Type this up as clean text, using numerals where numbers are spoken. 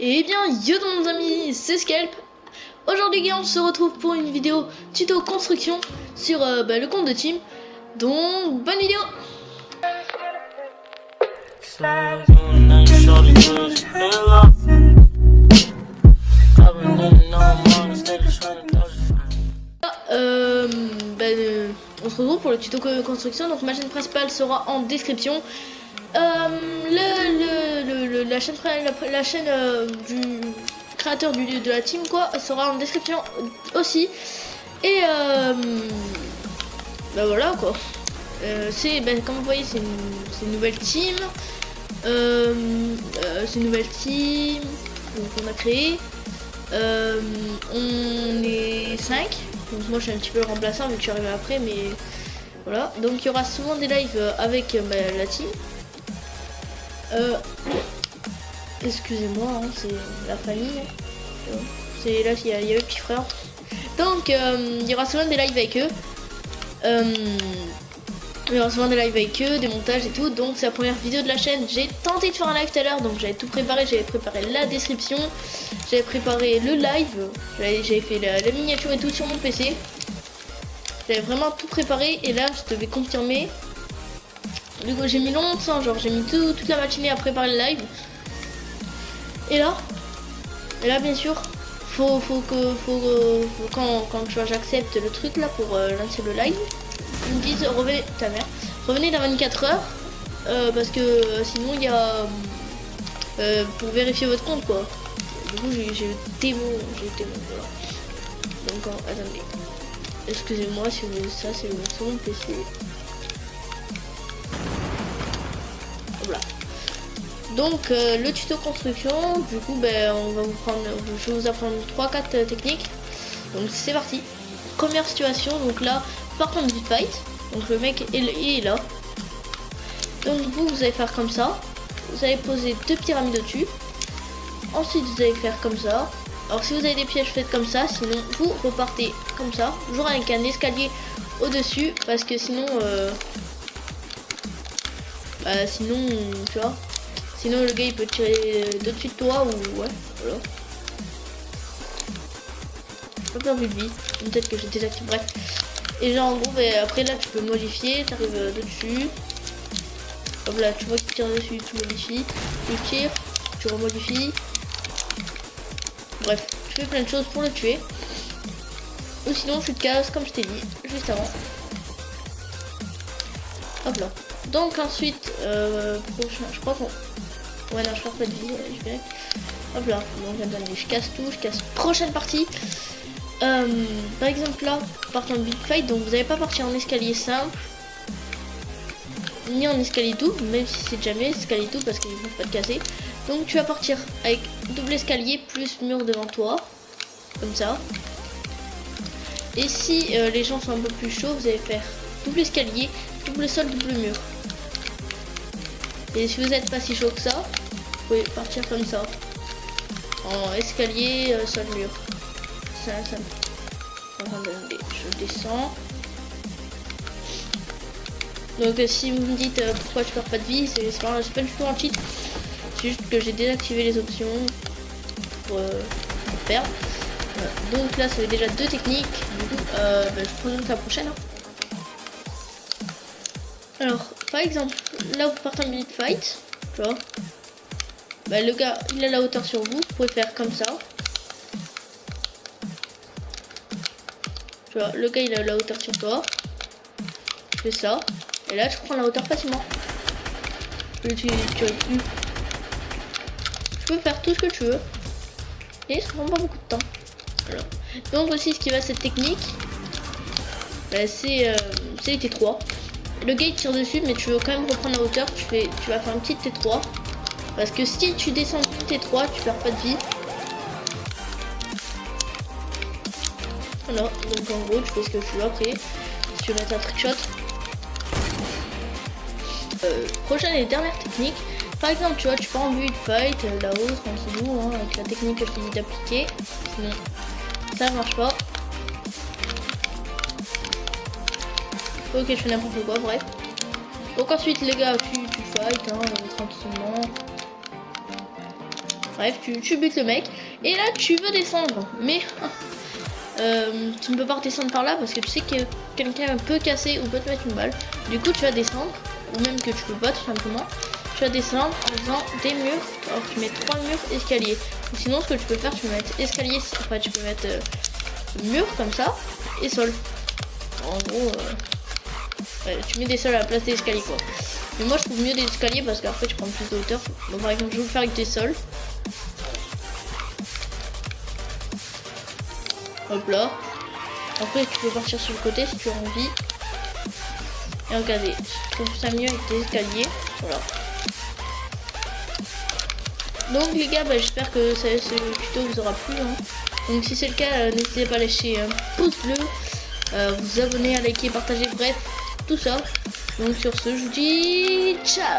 Et bien, yo tout mon amis, c'est Scalp. Aujourd'hui, on se retrouve pour une vidéo tuto construction sur le compte de Team. Donc, bonne vidéo. On se retrouve pour le tuto construction. Donc, ma chaîne principale sera en description. La chaîne du créateur de la team sera en description aussi. Et voilà quoi. Comme vous voyez, c'est une nouvelle team. C'est une nouvelle team qu'on a créée. On est 5. Donc moi je suis un petit peu le remplaçant vu que je suis arrivé après, mais voilà. Donc il y aura souvent des lives avec la team. Excusez-moi, hein, c'est la famille. C'est là qu'il y a le petit frère. Donc il y aura souvent des lives avec eux. Il y aura souvent des lives avec eux, des montages et tout. Donc c'est la première vidéo de la chaîne. J'ai tenté de faire un live tout à l'heure, donc j'avais tout préparé. J'avais préparé la description, j'avais préparé le live, j'avais fait la miniature et tout sur mon PC. J'avais vraiment tout préparé et là je devais confirmer. Du coup j'ai mis longtemps, genre j'ai mis toute la matinée à préparer le live. Et là bien sûr, faut quand tu vois j'accepte le truc là pour lancer le live, ils me disent revenez dans 24 heures parce que sinon il y a pour vérifier votre compte quoi. Du coup j'ai le démon, voilà. Donc attendez, excusez-moi si vous voulez ça, c'est mon PC. Voilà. Donc le tuto construction, du coup je vais vous apprendre 3-4 techniques. Donc c'est parti. Première situation, donc là partons du fight. Donc le mec est là. Donc vous allez faire comme ça. Vous allez poser 2 pyramides au-dessus. Ensuite vous allez faire comme ça. Alors si vous avez des pièges, faites comme ça. Sinon vous repartez comme ça, toujours avec un escalier au-dessus, parce que sinon sinon tu vois, sinon le gars il peut tirer au-dessus de toi ou ouais, voilà. Pas perdu de vie, peut-être que j'ai désactivé, bref. Et genre en gros après là tu peux modifier, tu arrives dessus. Hop là, tu vois qu'il tire dessus, tu modifies, tu tires, tu remodifies. Bref, tu fais plein de choses pour le tuer. Ou sinon tu te casses comme je t'ai dit juste avant. Hop là. Donc ensuite, prochain, je crois qu'on... Ouais non, je perds pas de vie, je vais... Hop là, donc attendez, je casse tout, je casse prochaine partie. Par exemple là, partant de big fight, donc vous n'allez pas partir en escalier simple, ni en escalier double, même si c'est jamais escalier double parce qu'ils ne peuvent pas te casser. Donc tu vas partir avec double escalier plus mur devant toi, comme ça. Et si les gens sont un peu plus chauds, vous allez faire double escalier, double sol, double mur. Et si vous n'êtes pas si chaud que ça, vous pouvez partir comme ça, en escalier, sol, mur. Ça. Attendez, je descends. Donc si vous me dites pourquoi je perds pas de vie, c'est pas du tout un cheat. C'est juste que j'ai désactivé les options pour perdre. Donc là ça fait déjà 2 techniques. Du coup je présente la prochaine. Hein. Alors par exemple là vous partez en minute fight, tu vois. Le gars il a la hauteur sur vous, vous pouvez faire comme ça. Tu vois, le gars il a la hauteur sur toi. Je fais ça. Et là tu prends la hauteur facilement. Tu peux faire tout ce que tu veux. Et ça prend pas beaucoup de temps. Alors. Donc aussi ce qui va cette technique, c'est les T3. Le gars il tire dessus mais tu veux quand même reprendre la hauteur. Tu vas faire un petit T3. Parce que si tu descends du T3, tu perds pas de vie. Voilà, donc en gros tu fais ce que tu veux après. Si tu veux mettre un trickshot. Prochaine et dernière technique. Par exemple tu vois tu pars en vue de fight là-haut tranquillou hein, avec la technique que je t'ai dit d'appliquer. Sinon ça marche pas. Ok je fais n'importe quoi, bref. Donc ensuite les gars tu fight hein, tranquillement. Bref, tu butes le mec. Et là, tu veux descendre. Mais tu ne peux pas redescendre par là parce que tu sais que quelqu'un peut casser ou peut te mettre une balle. Du coup, tu vas descendre. Ou même que tu peux pas, tout simplement. Tu vas descendre en faisant des murs. Alors, tu mets 3 murs escaliers. Ou sinon, ce que tu peux faire, tu peux mettre escalier. Enfin, tu peux mettre mur comme ça. Et sol. En gros, ouais, tu mets des sols à la place des escaliers, quoi. Mais moi, je trouve mieux des escaliers parce qu'après, tu prends plus de hauteur. Donc, par exemple, je vais le faire avec des sols. Hop là. Après tu peux partir sur le côté si tu as envie. Et regardez, je trouve ça mieux avec des escaliers. Voilà. Donc les gars, j'espère que ce tuto vous aura plu. Hein. Donc si c'est le cas, n'hésitez pas à lâcher un pouce bleu, vous abonner, à liker, partager, bref, tout ça. Donc sur ce, je vous dis ciao.